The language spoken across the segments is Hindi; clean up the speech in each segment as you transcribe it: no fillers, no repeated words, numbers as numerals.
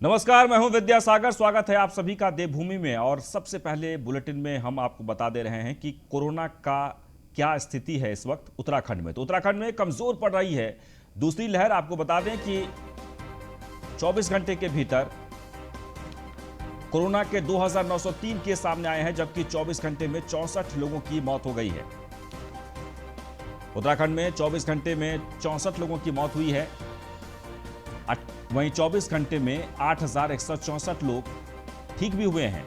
नमस्कार, मैं हूं विद्यासागर। स्वागत है आप सभी का देवभूमि में। और सबसे पहले बुलेटिन में हम आपको बता दे रहे हैं कि कोरोना का क्या स्थिति है इस वक्त उत्तराखंड में। तो उत्तराखंड में कमजोर पड़ रही है दूसरी लहर। आपको बता दें कि 24 घंटे के भीतर कोरोना के 2903 केस सामने आए हैं, जबकि 24 घंटे में 64 लोगों की मौत हो गई है। उत्तराखंड में 24 घंटे में 64 लोगों की मौत हुई है। वहीं 24 घंटे में 8,164 लोग ठीक भी हुए हैं।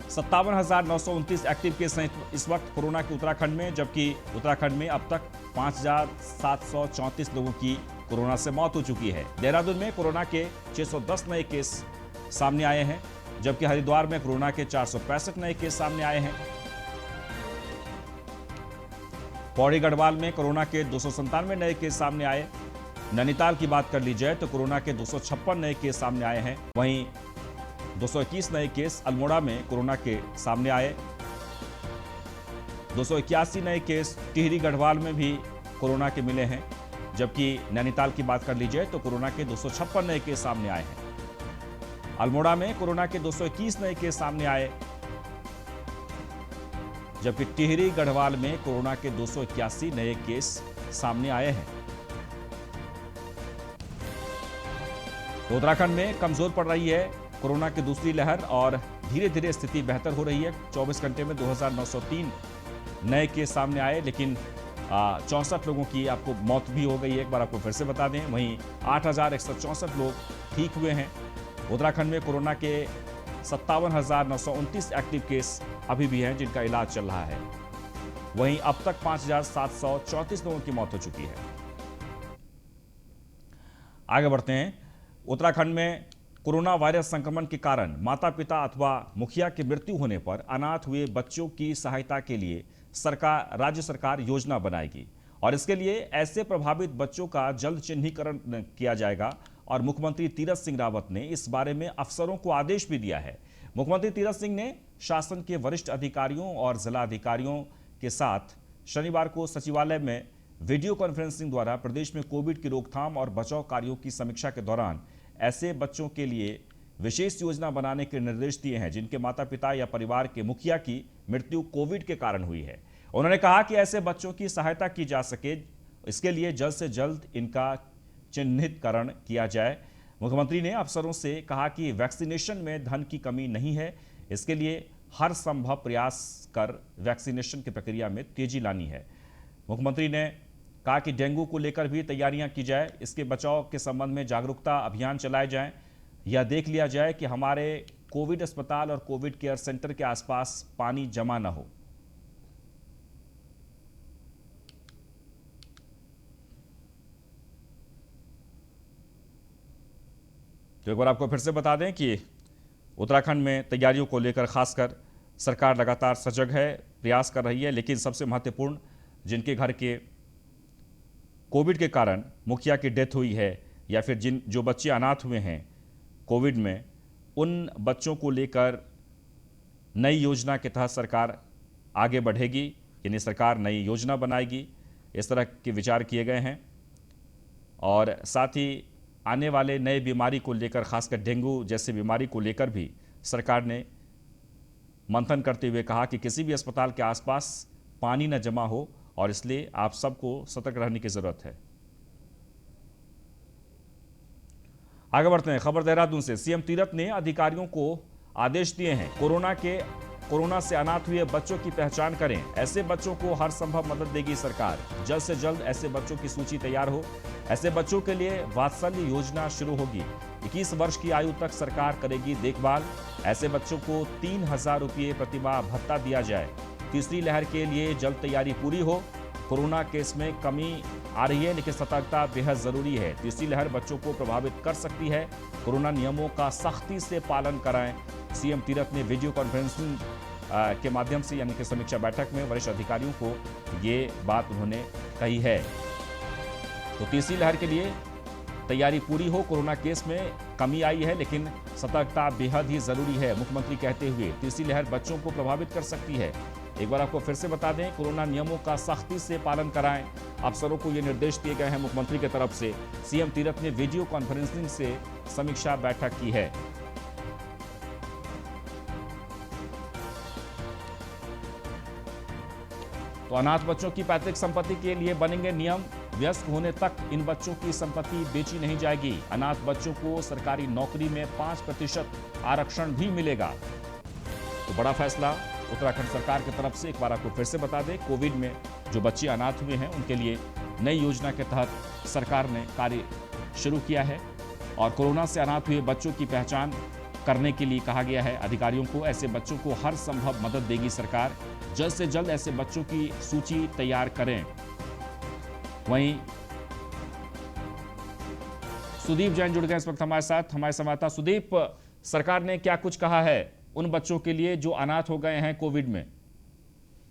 57,929 एक्टिव केस हैं इस वक्त कोरोना के उत्तराखंड में, जबकि उत्तराखंड में अब तक 5,734 लोगों की कोरोना से मौत हो चुकी है। देहरादून में कोरोना के 610 नए केस सामने आए हैं, जबकि हरिद्वार में कोरोना के 465 नए केस सामने आए हैं। पौड़ी गढ़वाल में कोरोना के 297 नए केस सामने आए। नैनीताल की बात कर ली जाए तो कोरोना के 256 नए केस सामने आए हैं। वहीं 221 नए केस अल्मोड़ा में कोरोना के सामने आए। 281 नए केस टिहरी गढ़वाल में भी कोरोना के मिले हैं, जबकि नैनीताल की बात कर ली जाए तो कोरोना के 256 नए केस सामने आए हैं। अल्मोड़ा में कोरोना के 221 नए केस सामने आए, जबकि टिहरी गढ़वाल में कोरोना के 281 नए केस सामने आए हैं। तो उत्तराखंड में कमजोर पड़ रही है कोरोना की दूसरी लहर और धीरे धीरे स्थिति बेहतर हो रही है। 24 घंटे में 2,903 नए केस सामने आए, लेकिन 64 लोगों की आपको मौत भी हो गई है। एक बार आपको फिर से बता दें, वहीं 8,164 लोग ठीक हुए हैं। उत्तराखंड में कोरोना के 57,929 एक्टिव केस अभी भी हैं, जिनका इलाज चल रहा है। वहीं अब तक 5,734 लोगों की मौत हो चुकी है। आगे बढ़ते हैं। उत्तराखंड में कोरोना वायरस संक्रमण के कारण माता पिता अथवा मुखिया की मृत्यु होने पर अनाथ हुए बच्चों की सहायता के लिए राज्य सरकार योजना बनाएगी और इसके लिए ऐसे प्रभावित बच्चों का जल्द चिन्हीकरण किया जाएगा। और मुख्यमंत्री तीरथ सिंह रावत ने इस बारे में अफसरों को आदेश भी दिया है। मुख्यमंत्री तीरथ सिंह ने शासन के वरिष्ठ अधिकारियों और जिला अधिकारियों के साथ शनिवार को सचिवालय में वीडियो कॉन्फ्रेंसिंग द्वारा प्रदेश में कोविड की रोकथाम और बचाव कार्यों की समीक्षा के दौरान ऐसे बच्चों के लिए विशेष योजना बनाने के निर्देश दिए हैं जिनके माता पिता या परिवार के मुखिया की मृत्यु कोविड के कारण हुई है। उन्होंने कहा कि ऐसे बच्चों की सहायता की जा सके, इसके लिए जल्द से जल्द इनका चिन्हितकरण किया जाए। मुख्यमंत्री ने अफसरों से कहा कि वैक्सीनेशन में धन की कमी नहीं है, इसके लिए हर संभव प्रयास कर वैक्सीनेशन की प्रक्रिया में तेजी लानी है। मुख्यमंत्री ने कहा कि डेंगू को लेकर भी तैयारियां की जाए, इसके बचाव के संबंध में जागरूकता अभियान चलाए जाएं। यह देख लिया जाए कि हमारे कोविड अस्पताल और कोविड केयर सेंटर के आसपास पानी जमा न हो। तो एक बार आपको फिर से बता दें कि उत्तराखंड में तैयारियों को लेकर खासकर सरकार लगातार सजग है, प्रयास कर रही है, लेकिन सबसे महत्वपूर्ण जिनके घर के कोविड के कारण मुखिया की डेथ हुई है या फिर जो बच्चे अनाथ हुए हैं कोविड में, उन बच्चों को लेकर नई योजना के तहत सरकार आगे बढ़ेगी, यानी सरकार नई योजना बनाएगी। इस तरह के विचार किए गए हैं। और साथ ही आने वाले नए बीमारी को लेकर, खासकर डेंगू जैसे बीमारी को लेकर भी सरकार ने मंथन करते हुए कहा कि किसी भी अस्पताल के आसपास पानी न जमा हो और इसलिए आप सबको सतर्क रहने की जरूरत है। आगे बढ़ते हैं। खबर देहरादून से। सीएम तीरथ ने अधिकारियों को आदेश दिए हैं, कोरोना से अनाथ हुए बच्चों की पहचान करें। ऐसे बच्चों को हर संभव मदद देगी सरकार। जल्द से जल्द ऐसे बच्चों की सूची तैयार हो। ऐसे बच्चों के लिए वात्सल्य योजना शुरू होगी। 21 वर्ष की आयु तक सरकार करेगी देखभाल। ऐसे बच्चों को 3,000 रुपये प्रतिमाह भत्ता दिया जाए। तीसरी लहर के लिए जल्द तैयारी पूरी हो। कोरोना केस में कमी आ रही है, लेकिन सतर्कता बेहद जरूरी है। तीसरी लहर बच्चों को प्रभावित कर सकती है। कोरोना नियमों का सख्ती से पालन कराएं। सीएम तीरथ ने वीडियो कॉन्फ्रेंसिंग के माध्यम से यानी कि समीक्षा बैठक में वरिष्ठ अधिकारियों को ये बात उन्होंने कही है। तो तीसरी लहर के लिए तैयारी पूरी हो। कोरोना केस में कमी आई है, लेकिन सतर्कता बेहद ही जरूरी है। मुख्यमंत्री कहते हुए तीसरी लहर बच्चों को प्रभावित कर सकती है। एक बार आपको फिर से बता दें, कोरोना नियमों का सख्ती से पालन कराएं। अफसरों को ये निर्देश दिए गए हैं मुख्यमंत्री की तरफ से। सीएम तीरथ ने वीडियो कॉन्फ्रेंसिंग से समीक्षा बैठक की है। तो अनाथ बच्चों की पैतृक संपत्ति के लिए बनेंगे नियम। वयस्क होने तक इन बच्चों की संपत्ति बेची नहीं जाएगी। अनाथ बच्चों को सरकारी नौकरी में 5% आरक्षण भी मिलेगा। तो बड़ा फैसला उत्तराखंड सरकार की तरफ से। एक बार आपको फिर से बता दें, कोविड में जो बच्चे अनाथ हुए हैं उनके लिए नई योजना के तहत सरकार ने कार्य शुरू किया है और कोरोना से अनाथ हुए बच्चों की पहचान करने के लिए कहा गया है अधिकारियों को। ऐसे बच्चों को हर संभव मदद देगी सरकार। जल्द से जल्द ऐसे बच्चों की सूची तैयार करें। वहीं सुदीप जैन जुड़ गए इस वक्त हमारे साथ, हमारे संवाददाता। सुदीप, सरकार ने क्या कुछ कहा है उन बच्चों के लिए जो अनाथ हो गए हैं कोविड में?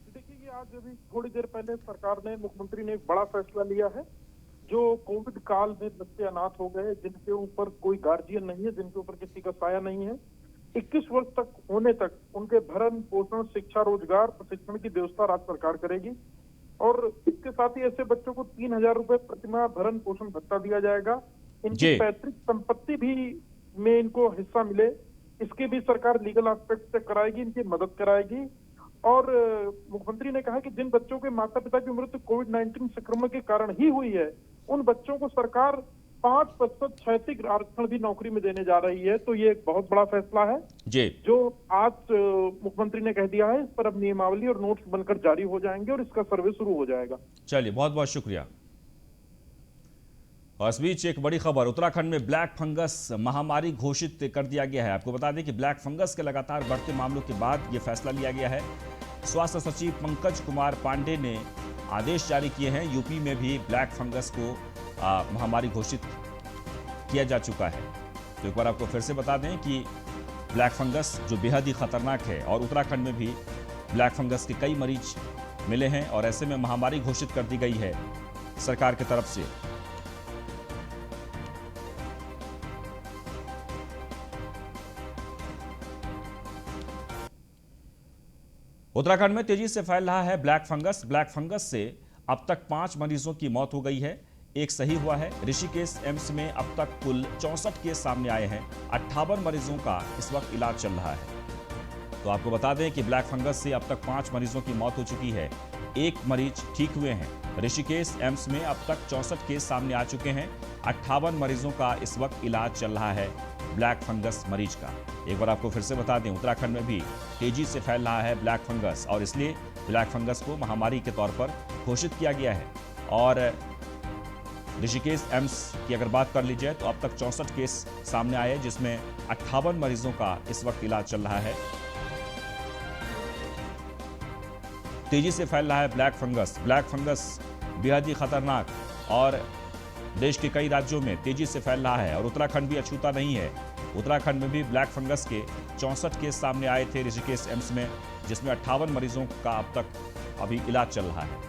देखिए, आज अभी थोड़ी देर पहले सरकार ने, मुख्यमंत्री ने एक बड़ा फैसला लिया है। जो कोविड काल में बच्चे अनाथ हो गए, जिनके ऊपर कोई गार्जियन नहीं है, जिनके ऊपर किसी का साया नहीं है, 21 वर्ष तक होने तक उनके भरण पोषण, शिक्षा, रोजगार, प्रशिक्षण की व्यवस्था राज्य सरकार करेगी। और इसके साथ ही ऐसे बच्चों को 3,000 रुपए प्रतिमाह भरण पोषण भत्ता दिया जाएगा। इनकी पैतृक संपत्ति भी में इनको हिस्सा मिले, इसकी भी सरकार लीगल एस्पेक्ट से कराएगी, इनकी मदद कराएगी। और मुख्यमंत्री ने कहा कि जिन बच्चों के माता पिता की मृत्यु कोविड-19 संक्रमण के कारण ही हुई है, उन बच्चों को सरकार 5% क्षैतिज आरक्षण भी नौकरी में देने जा रही है। तो ये एक बहुत बड़ा फैसला है जी, जो आज मुख्यमंत्री ने कह दिया है। इस पर अब नियमावली और नोट्स बनकर जारी हो जाएंगे और इसका सर्वे शुरू हो जाएगा। चलिए, बहुत बहुत शुक्रिया। और इस बीच एक बड़ी खबर, उत्तराखंड में ब्लैक फंगस महामारी घोषित कर दिया गया है। आपको बता दें कि ब्लैक फंगस के लगातार बढ़ते मामलों के बाद यह फैसला लिया गया है। स्वास्थ्य सचिव पंकज कुमार पांडे ने आदेश जारी किए हैं। यूपी में भी ब्लैक फंगस को महामारी घोषित किया जा चुका है। तो एक बार आपको फिर से बता दें कि ब्लैक फंगस जो बेहद ही खतरनाक है और उत्तराखंड में भी ब्लैक फंगस के कई मरीज मिले हैं और ऐसे में महामारी घोषित कर दी गई है सरकार की तरफ से। उत्तराखंड में तेजी से फैल रहा है ब्लैक फंगस। ब्लैक फंगस से अब तक 5 मरीजों की मौत हो गई है, एक सही हुआ है। ऋषिकेश एम्स में अब तक कुल 64 केस सामने आए हैं। 58 मरीजों का इस वक्त इलाज चल रहा है। तो आपको बता दें कि ब्लैक फंगस से अब तक 5 मरीजों की मौत हो चुकी है, एक मरीज ठीक हुए हैं। ऋषिकेश एम्स में अब तक 64 केस सामने आ चुके हैं। 58 मरीजों का इस वक्त इलाज चल रहा है ब्लैक फंगस मरीज का। एक बार आपको फिर से बता दें, उत्तराखंड में भी तेजी से फैल रहा है ब्लैक फंगस और इसलिए ब्लैक फंगस को महामारी के तौर पर घोषित किया गया है। और ऋषिकेश एम्स की अगर बात कर ली जाए तो अब तक 64 केस सामने आए, जिसमें 58 मरीजों का इस वक्त इलाज चल रहा है। तेजी से फैल रहा है ब्लैक फंगस। ब्लैक फंगस बेहद ही खतरनाक और देश के कई राज्यों में तेजी से फैल रहा है और उत्तराखंड भी अछूता नहीं है। उत्तराखंड में भी ब्लैक फंगस के 64 केस सामने आए थे ऋषिकेश एम्स में, जिसमें 58 मरीजों का अब तक अभी इलाज चल रहा है।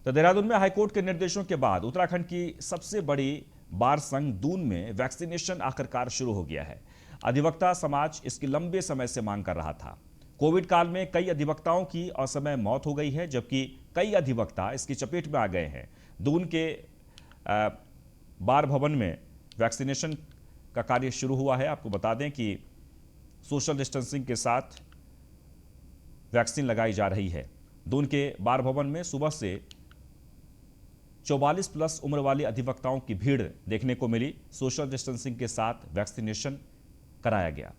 तो देहरादून में हाईकोर्ट के निर्देशों के बाद उत्तराखंड की सबसे बड़ी बार संघ दून में वैक्सीनेशन आखिरकार शुरू हो गया है। अधिवक्ता समाज इसकी लंबे समय से मांग कर रहा था। कोविड काल में कई अधिवक्ताओं की असमय मौत हो गई है, जबकि कई अधिवक्ता इसकी चपेट में आ गए हैं। दून के बार भवन में वैक्सीनेशन का कार्य शुरू हुआ है। आपको बता दें कि सोशल डिस्टेंसिंग के साथ वैक्सीन लगाई जा रही है। दून के बार भवन में सुबह से 44 प्लस उम्र वाले अधिवक्ताओं की भीड़ देखने को मिली। सोशल डिस्टेंसिंग के साथ वैक्सीनेशन कराया गया।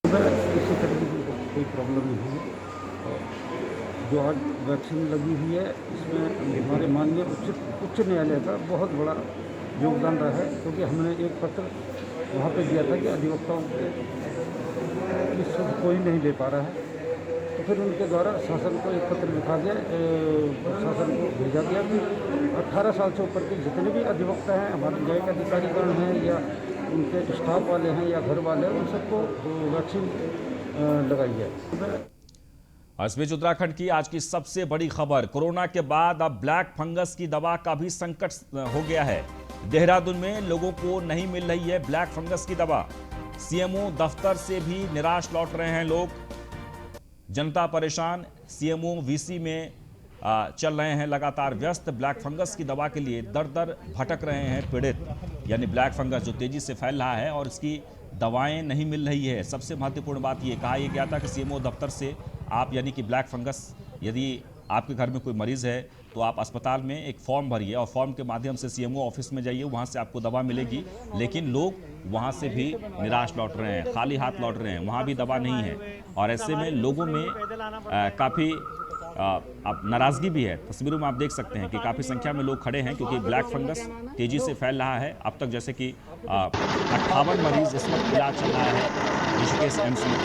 किसी तरह की कोई प्रॉब्लम नहीं है। जो आज वैक्सीन लगी हुई है, इसमें हमारे माननीय उच्च न्यायालय का बहुत बड़ा योगदान रहा है, क्योंकि हमने एक पत्र वहाँ पे दिया था कि अधिवक्ताओं की सुध कोई नहीं ले पा रहा है। तो फिर उनके द्वारा शासन को एक पत्र लिखा गया, शासन को भेजा गया कि 18 साल से ऊपर के जितने भी अधिवक्ता हैं, हमारे न्यायिक अधिकारीगण हैं या उनके स्टाफ वाले हैं या घर वाले हैं, उन सबको वैक्सीन लगाई है। इस बीच उत्तराखंड की आज की सबसे बड़ी खबर, कोरोना के बाद अब ब्लैक फंगस की दवा का भी संकट हो गया है। देहरादून में लोगों को नहीं मिल रही है ब्लैक फंगस की दवा। सीएमओ दफ्तर से भी निराश लौट रहे हैं लोग। जनता परेशान, सीएमओ वीसी में चल रहे हैं लगातार व्यस्त। ब्लैक फंगस की दवा के लिए दर दर भटक रहे हैं पीड़ित, यानी ब्लैक फंगस जो तेजी से फैल रहा है और इसकी दवाएं नहीं मिल रही है। सबसे महत्वपूर्ण बात ये कहा गया था कि सीएमओ दफ्तर से आप, यानी कि ब्लैक फंगस, यदि आपके घर में कोई मरीज है तो आप अस्पताल में एक फॉर्म भरिए और फॉर्म के माध्यम से सीएमओ ऑफिस में जाइए, वहाँ से आपको दवा मिलेगी। लेकिन लोग वहाँ से भी निराश लौट रहे हैं, खाली हाथ लौट रहे हैं, वहाँ भी दवा नहीं है। और ऐसे में लोगों में काफ़ी आप नाराज़गी भी है। तस्वीरों में आप देख सकते हैं कि काफ़ी संख्या में लोग खड़े हैं क्योंकि ब्लैक फंगस तेज़ी से फैल रहा है। अब तक जैसे कि 58 मरीज इस वक्त इलाज चल रहा है ऋषिकेश एम्स में,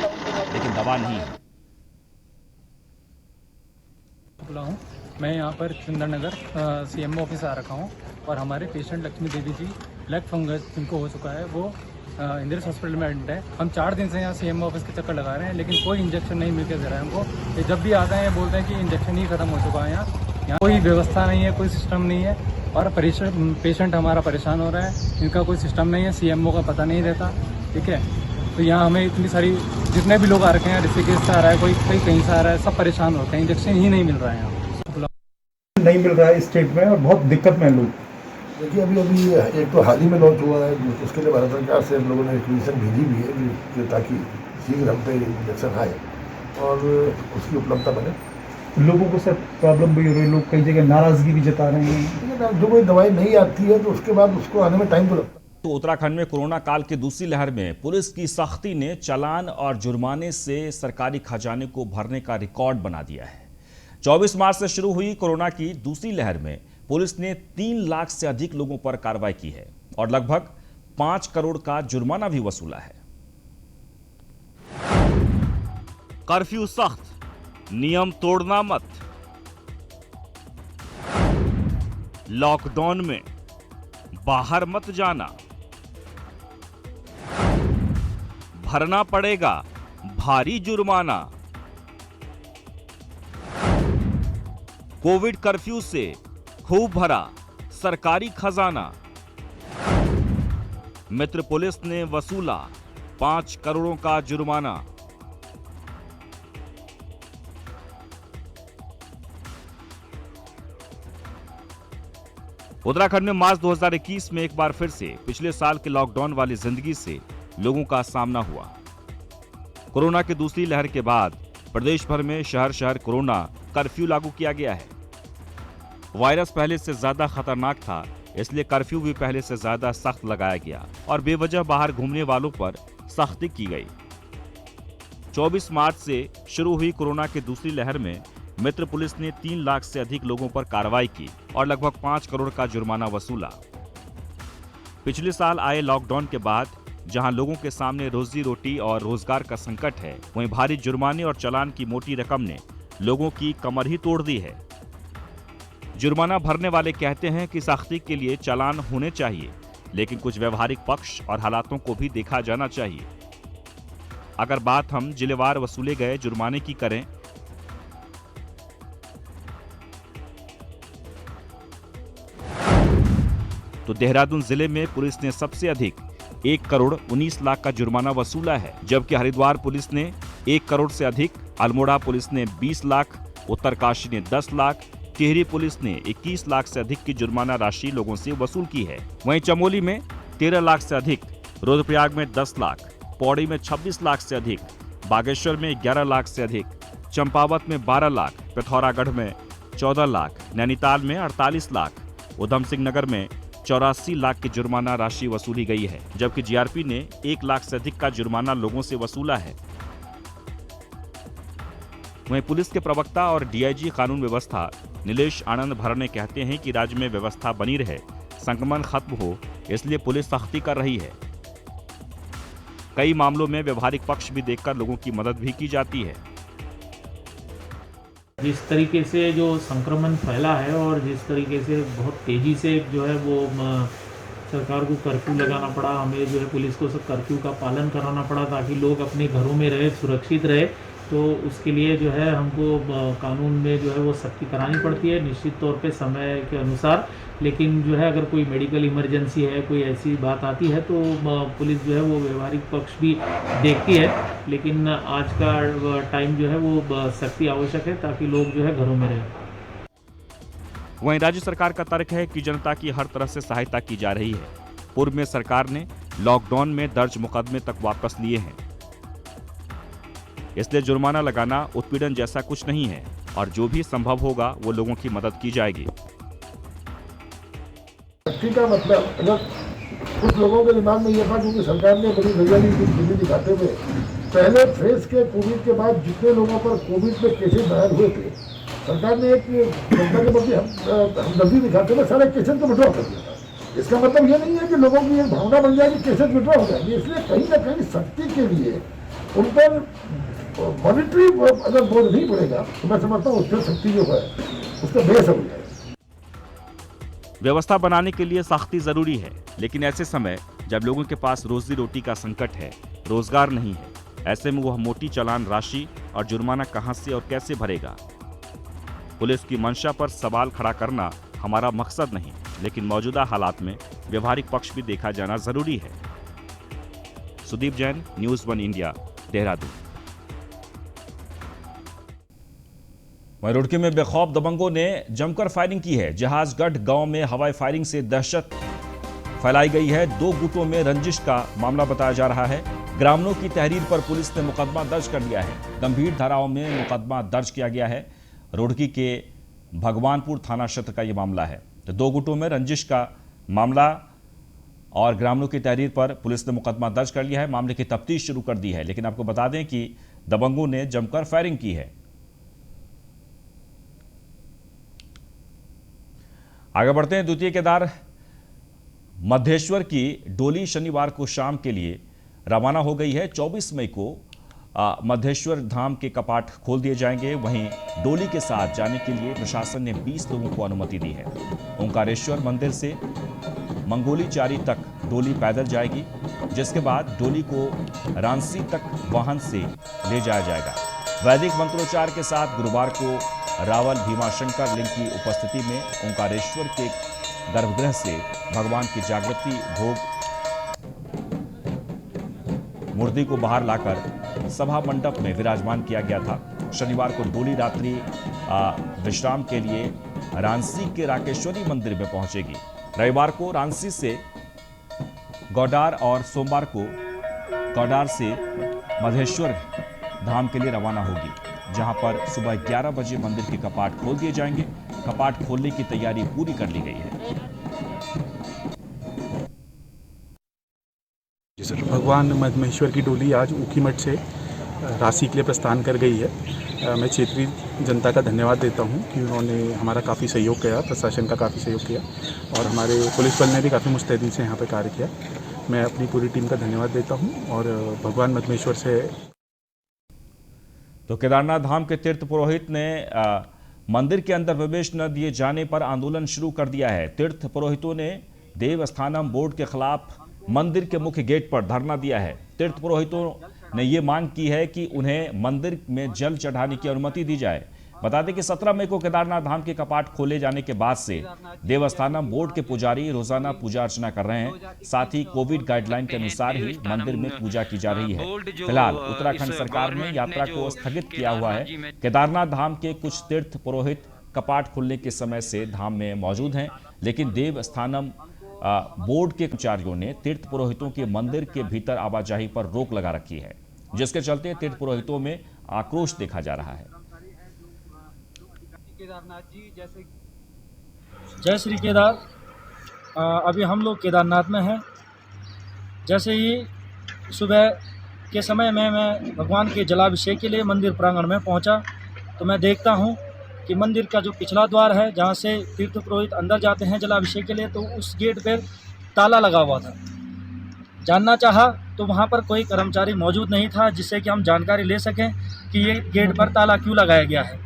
लेकिन दवा नहीं है। हूँ मैं यहाँ पर सुंदरनगर सीएमओ ऑफिस आ रखा हूँ और हमारे पेशेंट लक्ष्मी देवी जी ब्लैक फंगस जिनको हो चुका है वो इंदिरा हॉस्पिटल में एडमिट है। हम 4 दिन से यहाँ सीएमओ ऑफिस के चक्कर लगा रहे हैं लेकिन कोई इंजेक्शन नहीं मिलकर दे रहा है हमको। ये जब भी आते हैं बोलते हैं कि इंजेक्शन ही खत्म हो चुका है। यहाँ कोई व्यवस्था नहीं है, कोई सिस्टम नहीं है और पेशेंट हमारा परेशान हो रहा है। इनका कोई सिस्टम नहीं है, सीएमओ का पता नहीं रहता। ठीक है, तो यहाँ हमें इतनी सारी जितने भी लोग आ रखे हैं, ऋषिकेश से आ रहा है, कोई कहीं से आ रहा है, सब परेशान होते हैं। इंजेक्शन ही नहीं मिल रहा है यहाँ, नहीं मिल रहा है इस स्टेट में और बहुत दिक्कत में लोग। देखिए अभी एक तो हाल ही में लॉन्च हुआ है, उसके लिए भारत सरकार से हम लोगों ने रिक्वेशन भेजी भी है कि ताकि शीघ्र हम पे इंजेक्शन आए और उसकी उपलब्धता बने। लोगों को सर प्रॉब्लम भी हो रही है, लोग कई जगह नाराजगी भी जता रहे हैं। जो कोई दवाई नहीं आती है तो उसके बाद उसको आने में टाइम तो लगता है। तो उत्तराखंड में कोरोना काल की दूसरी लहर में पुलिस की सख्ती ने चालान और जुर्माने से सरकारी खजाने को भरने का रिकॉर्ड बना दिया है। 24 मार्च से शुरू हुई कोरोना की दूसरी लहर में पुलिस ने 3 लाख से अधिक लोगों पर कार्रवाई की है और लगभग 5 करोड़ का जुर्माना भी वसूला है। कर्फ्यू सख्त, नियम तोड़ना मत। लॉकडाउन में बाहर मत जाना, भरना पड़ेगा भारी जुर्माना। कोविड कर्फ्यू से खूब भरा सरकारी खजाना। मित्र पुलिस ने वसूला 5 करोड़ों का जुर्माना। उत्तराखंड में मार्च 2021 में एक बार फिर से पिछले साल के लॉकडाउन वाली जिंदगी से लोगों का सामना हुआ। कोरोना की दूसरी लहर के बाद प्रदेश भर में शहर शहर कोरोना कर्फ्यू लागू किया गया है। वायरस पहले से ज्यादा खतरनाक था, इसलिए कर्फ्यू भी पहले से ज्यादा सख्त लगाया गया और बेवजह बाहर घूमने वालों पर सख्ती की गई। 24 मार्च से शुरू हुई कोरोना की दूसरी लहर में मित्र पुलिस ने 3 लाख से अधिक लोगों पर कार्रवाई की और लगभग 5 करोड़ का जुर्माना वसूला। पिछले साल आए लॉकडाउन के बाद जहां लोगों के सामने रोजी रोटी और रोजगार का संकट है, वहीं भारी जुर्माने और चालान की मोटी रकम ने लोगों की कमर ही तोड़ दी है। जुर्माना भरने वाले कहते हैं कि सख्ती के लिए चालान होने चाहिए, लेकिन कुछ व्यवहारिक पक्ष और हालातों को भी देखा जाना चाहिए। अगर बात हम जिलेवार वसूले गए जुर्माने की करें तो देहरादून जिले में पुलिस ने सबसे अधिक 1 करोड़ 19 लाख का जुर्माना वसूला है, जबकि हरिद्वार पुलिस ने 1 करोड़ से अधिक, अल्मोड़ा पुलिस ने 20 लाख, उत्तरकाशी ने 10 लाख, टिहरी पुलिस ने 21 लाख से अधिक की जुर्माना राशि लोगों से वसूल की है। वहीं चमोली में 13 लाख से अधिक, रुद्रप्रयाग में 10 लाख, पौड़ी में 26 लाख से अधिक, बागेश्वर में 11 लाख से अधिक, चंपावत में 12 लाख, पिथौरागढ़ में 14 लाख, नैनीताल में 48 लाख, उधम सिंह नगर में 84 लाख की जुर्माना राशि वसूली गई है, जबकि जीआरपी ने 1 लाख से अधिक का जुर्माना लोगों से वसूला है। वहीं पुलिस के प्रवक्ता और डीआईजी कानून व्यवस्था नीलेश आनंद भरने कहते हैं कि राज्य में व्यवस्था बनी रहे, संक्रमण खत्म हो, इसलिए पुलिस सख्ती कर रही है। कई मामलों में व्यवहारिक पक्ष भी देखकर लोगों की मदद भी की जाती है। जिस तरीके से जो संक्रमण फैला है और जिस तरीके से बहुत तेज़ी से जो है वो सरकार को कर्फ्यू लगाना पड़ा, हमें जो है पुलिस को सब कर्फ्यू का पालन कराना पड़ा ताकि लोग अपने घरों में रहे, सुरक्षित रहे तो उसके लिए जो है हमको कानून में जो है वो सख्ती करानी पड़ती है निश्चित तौर पे समय के अनुसार। लेकिन जो है अगर कोई मेडिकल इमरजेंसी है, कोई ऐसी बात आती है तो पुलिस जो है वो व्यवहारिक पक्ष भी देखती है। लेकिन आज का टाइम जो है वो सख्ती आवश्यक है ताकि लोग जो है घरों में रहें। वहीं राज्य सरकार का तर्क है कि जनता की हर तरह से सहायता की जा रही है। पूर्व में सरकार ने लॉकडाउन में दर्ज मुकदमे तक वापस लिए हैं, इसलिए जुर्माना लगाना उत्पीड़न जैसा कुछ नहीं है और जो भी संभव होगा वो लोगों की मदद की जाएगी। सख्ती का मतलब अगर कुछ लोगों के दिमाग में यह था, क्योंकि सरकार ने बड़ी भैया दिखाते हुए पहले फेज के कोविड के बाद जितने लोगों पर कोविड में केसेस दायर हुए थे, सरकार ने एक जनता के प्रति हमदर्दी दिखाते हुए सारे केसेस को विड्रॉ कर दिया था। इसका मतलब ये नहीं है कि लोगों की एक भावना बन जाए कि केसेस विड्रॉ हो जाएंगे, इसलिए कहीं ना कहीं सख्ती के लिए उन पर मॉनिटरी अगर बोझ नहीं पड़ेगा तो मैं समझता हूँ उस पर सख्ती जो है उसका बेहद हो जाएगा। व्यवस्था बनाने के लिए सख्ती जरूरी है, लेकिन ऐसे समय जब लोगों के पास रोजी रोटी का संकट है, रोजगार नहीं है, ऐसे में वह मोटी चालान राशि और जुर्माना कहां से और कैसे भरेगा। पुलिस की मंशा पर सवाल खड़ा करना हमारा मकसद नहीं, लेकिन मौजूदा हालात में व्यवहारिक पक्ष भी देखा जाना जरूरी है। Sudeep Jain, news 1 India, Dehradun. वहीं रुड़की में बेखौफ दबंगों ने जमकर फायरिंग की है। जहाजगढ़ गांव में हवाई फायरिंग से दहशत फैलाई गई है। 2 गुटों में रंजिश का मामला बताया जा रहा है। ग्रामीणों की तहरीर पर पुलिस ने मुकदमा दर्ज कर लिया है। गंभीर धाराओं में मुकदमा दर्ज किया गया है। रुड़की के भगवानपुर थाना क्षेत्र का यह मामला है। तो 2 गुटों में रंजिश का मामला और ग्रामीणों की तहरीर पर पुलिस ने मुकदमा दर्ज कर लिया है। मामले की तफ्तीश शुरू कर दी है, लेकिन आपको बता दें कि दबंगों ने जमकर फायरिंग की है। आगे बढ़ते हैं। द्वितीय केदार मधेश्वर की डोली शनिवार को शाम के लिए रवाना हो गई है। 24 मई को मधेश्वर धाम के कपाट खोल दिए जाएंगे। वहीं डोली के साथ जाने के लिए प्रशासन ने 20 लोगों को अनुमति दी है। ओंकारेश्वर मंदिर से मंगोली चारी तक डोली पैदल जाएगी, जिसके बाद डोली को रांसी तक वाहन से ले जाया जाएगा। वैदिक मंत्रोच्चार के साथ गुरुवार को रावल भीमाशंकर लिंग की उपस्थिति में ओंकारेश्वर के गर्भगृह से भगवान की जागृति भोग मूर्ति को बाहर लाकर सभा मंडप में विराजमान किया गया था। शनिवार को डोली रात्रि विश्राम के लिए रांसी के राकेश्वरी मंदिर में पहुंचेगी। रविवार को रांसी से गौडार और सोमवार को गौडार से मधेश्वर धाम के लिए रवाना होगी, जहां पर सुबह 11 बजे मंदिर के कपाट खोल दिए जाएंगे। कपाट खोलने की तैयारी पूरी कर ली गई है। जी सर, भगवान मधेश्वर की डोली आज ऊखीमठ से रांसी के लिए प्रस्थान कर गई है। मैं क्षेत्रीय जनता का धन्यवाद देता हूं कि उन्होंने हमारा काफ़ी सहयोग किया, प्रशासन का काफ़ी सहयोग किया और हमारे पुलिस बल ने भी काफ़ी मुस्तैदी से यहाँ पर कार्य किया। मैं अपनी पूरी टीम का धन्यवाद देता हूँ और भगवान मधेश्वर से। तो केदारनाथ धाम के तीर्थ पुरोहित ने मंदिर के अंदर प्रवेश न दिए जाने पर आंदोलन शुरू कर दिया है। तीर्थ पुरोहितों ने देवस्थानम बोर्ड के खिलाफ मंदिर के मुख्य गेट पर धरना दिया है। तीर्थ पुरोहितों ने ये मांग की है कि उन्हें मंदिर में जल चढ़ाने की अनुमति दी जाए। बता दें कि 17 मई को केदारनाथ धाम के कपाट खोले जाने के बाद से देवस्थानम बोर्ड के पुजारी रोजाना पूजा अर्चना कर रहे हैं। साथ ही कोविड गाइडलाइन के अनुसार ही मंदिर में पूजा की जा रही है। फिलहाल उत्तराखंड सरकार ने यात्रा को स्थगित किया हुआ है। केदारनाथ धाम के कुछ तीर्थ पुरोहित कपाट खुलने के समय से धाम में मौजूद हैं, लेकिन देवस्थानम बोर्ड के कर्मचारियों ने तीर्थ पुरोहितों के मंदिर के भीतर आवाजाही पर रोक लगा रखी है, जिसके चलते तीर्थ पुरोहितों में आक्रोश देखा जा रहा है। जय श्री केदार। अभी हम लोग केदारनाथ में हैं। जैसे ही सुबह के समय में मैं भगवान के जलाभिषेक के लिए मंदिर प्रांगण में पहुंचा तो मैं देखता हूं कि मंदिर का जो पिछला द्वार है, जहां से तीर्थ पुरोहित अंदर जाते हैं जलाभिषेक के लिए, तो उस गेट पर ताला लगा हुआ था। जानना चाहा तो वहां पर कोई कर्मचारी मौजूद नहीं था जिससे कि हम जानकारी ले सकें कि ये गेट पर ताला क्यों लगाया गया है।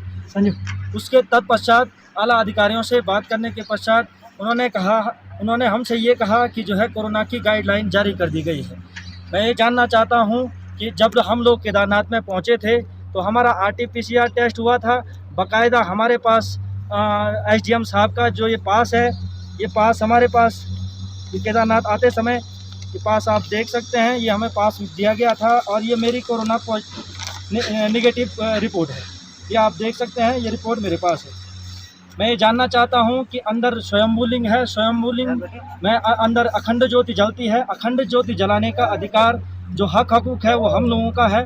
उसके तत्पश्चात आला अधिकारियों से बात करने के पश्चात उन्होंने हमसे ये कहा कि जो है कोरोना की गाइडलाइन जारी कर दी गई है। मैं ये जानना चाहता हूँ कि जब हम लोग केदारनाथ में पहुँचे थे तो हमारा RT-PCR टेस्ट हुआ था। बाकायदा हमारे पास SDM साहब का जो ये पास है, ये पास हमारे पास केदारनाथ आते समय ये पास आप देख सकते हैं, ये हमें पास दिया गया था और ये मेरी कोरोना नेगेटिव रिपोर्ट है। ये आप देख सकते हैं, ये रिपोर्ट मेरे पास है। मैं ये जानना चाहता हूं कि अंदर स्वयंभूलिंग है, स्वयंभूलिंग में अंदर अखंड ज्योति जलती है। अखंड ज्योति जलाने का अधिकार जो हक हकूक है वो हम लोगों का है।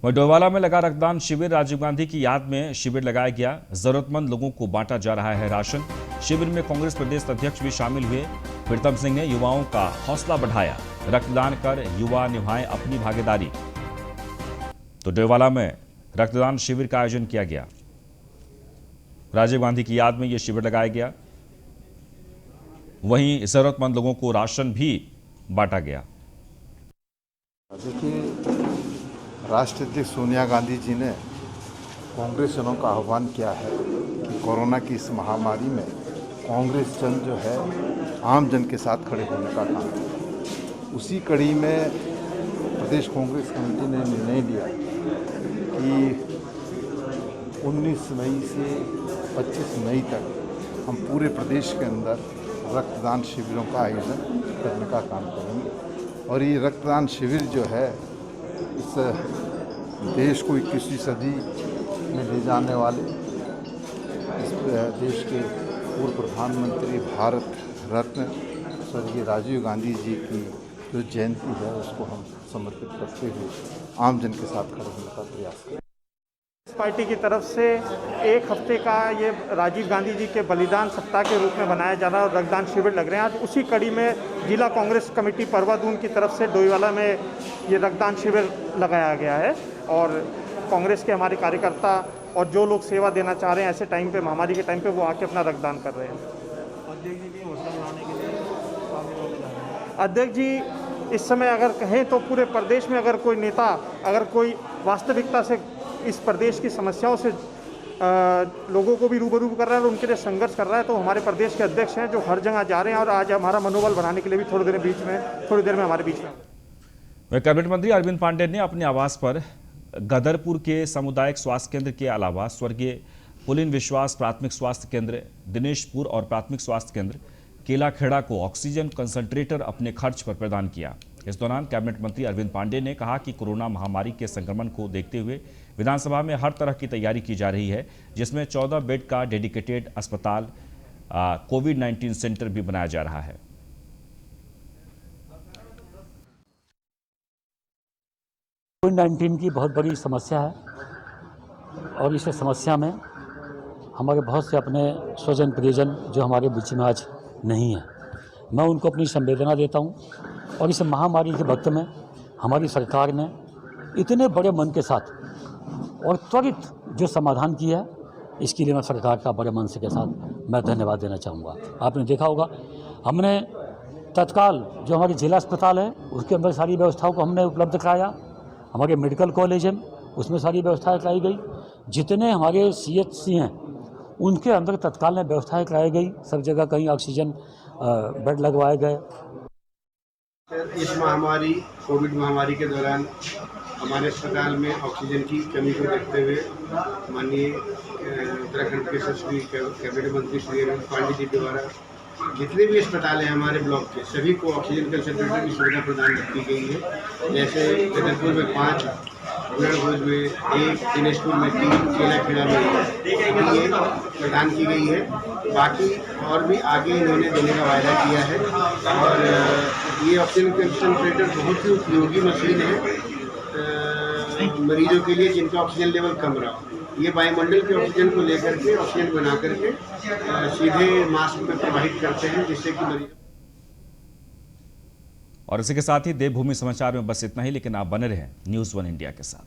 वहीं डोईवाला में लगा रक्तदान शिविर, राजीव गांधी की याद में शिविर लगाया गया। जरूरतमंद लोगों को बांटा जा रहा है राशन। शिविर में कांग्रेस प्रदेश अध्यक्ष भी शामिल हुए। प्रीतम सिंह ने युवाओं का हौसला बढ़ाया, रक्तदान कर युवा निभाएं अपनी भागीदारी। तो डोईवाला में रक्तदान शिविर का आयोजन किया गया। राजीव गांधी की याद में यह शिविर लगाया गया। वहीं जरूरतमंद लोगों को राशन भी बांटा गया। देखिए, राष्ट्राध्यक्ष सोनिया गांधी जी ने कांग्रेसियों का आह्वान किया है कि कोरोना की इस महामारी में कांग्रेस जन जो है आम जन के साथ खड़े होने का काम है। उसी कड़ी में प्रदेश कांग्रेस कमेटी ने निर्णय लिया कि 19 मई से 25 मई तक हम पूरे प्रदेश के अंदर रक्तदान शिविरों का आयोजन करने का काम करेंगे। और ये रक्तदान शिविर जो है इस देश को 21वीं सदी में ले जाने वाले इस देश के पूर्व प्रधानमंत्री, भारत रत्न स्वर्गीय राजीव गांधी जी की जो जयंती है उसको हम समर्पित करते हुए आम जन के साथ खड़े होने का प्रयास करें। पार्टी की तरफ से एक हफ्ते का ये राजीव गांधी जी के बलिदान सप्ताह के रूप में बनाया जा रहा है और रक्तदान शिविर लग रहे हैं। आज उसी कड़ी में जिला कांग्रेस कमेटी परवादून की तरफ से डोईवाला में ये रक्तदान शिविर लगाया गया है और कांग्रेस के हमारे कार्यकर्ता और जो लोग सेवा देना चाह रहे हैं ऐसे टाइम पे, महामारी के टाइम पे, वो आके अपना रक्तदान कर रहे हैं। अध्यक्ष जी इस समय अगर कहें तो पूरे प्रदेश में अगर कोई नेता, अगर कोई वास्तविकता से इस प्रदेश की समस्याओं से लोगों को भी रूबरू कर रहा है और उनके लिए संघर्ष कर रहा है तो हमारे प्रदेश के अध्यक्ष हैं जो हर जगह जा रहे हैं और आज हमारा मनोबल बढ़ाने के लिए भी थोड़ी देर में हमारे बीच में। वह कैबिनेट मंत्री अरविंद पांडे ने अपने आवास पर गदरपुर के सामुदायिक स्वास्थ्य केंद्र के अलावा स्वर्गीय पुलिन विश्वास प्राथमिक स्वास्थ्य केंद्र, दिनेशपुर और प्राथमिक स्वास्थ्य केंद्र केलाखेड़ा को ऑक्सीजन कंसंट्रेटर अपने खर्च पर प्रदान किया। इस दौरान कैबिनेट मंत्री अरविंद पांडे ने कहा कि कोरोना महामारी के संक्रमण को देखते हुए विधानसभा में हर तरह की तैयारी की जा रही है, जिसमें 14 बेड का डेडिकेटेड अस्पताल कोविड-19 सेंटर भी बनाया जा रहा है। कोविड-19 की बहुत बड़ी समस्या है और इस समस्या में हमारे बहुत से अपने स्वजन प्रियजन जो हमारे बीच में आज नहीं है, मैं उनको अपनी संवेदना देता हूं। और इस महामारी के वक्त में हमारी सरकार ने इतने बड़े मन के साथ और त्वरित जो समाधान किया है, इसके लिए मैं सरकार का बड़े मन से के साथ मैं धन्यवाद देना चाहूँगा। आपने देखा होगा हमने तत्काल जो हमारी जिला अस्पताल है उसके अंदर सारी व्यवस्थाओं को हमने उपलब्ध कराया। हमारे मेडिकल कॉलेज हैं उसमें सारी व्यवस्थाएं कराई गई। जितने हमारे CHC हैं उनके अंदर तत्काल में व्यवस्थाएं कराई गई। सब जगह कहीं ऑक्सीजन बेड लगवाए गए। इस महामारी कोविड महामारी के दौरान हमारे अस्पताल में ऑक्सीजन की कमी को देखते हुए माननीय उत्तराखंड के सचिव कैबिनेट मंत्री श्री अरविंद पांडे जी द्वारा जितने भी अस्पताल हैं हमारे ब्लॉक के सभी को ऑक्सीजन कंसंट्रेटर की सुविधा प्रदान की गई है। जैसे गदरपुर में 5, गुड़ागोज में 1, दिनेशपुर में 3, केलाखेड़ा में 1 ये प्रदान की गई है। बाकी और भी आगे इन्होंने देने का वायदा किया है और ये ऑक्सीजन कंसंट्रेटर बहुत ही उपयोगी मशीन है मरीजों के लिए जिनका ऑक्सीजन लेवल कम रहा। ये वायुमंडल के ऑक्सीजन को लेकर के ऑक्सीजन बना करके सीधे मास्क में प्रवाहित करते हैं जिससे कि मरीज। और इसी के साथ ही देवभूमि समाचार में बस इतना ही, लेकिन आप बने रहें न्यूज़ 1 इंडिया के साथ।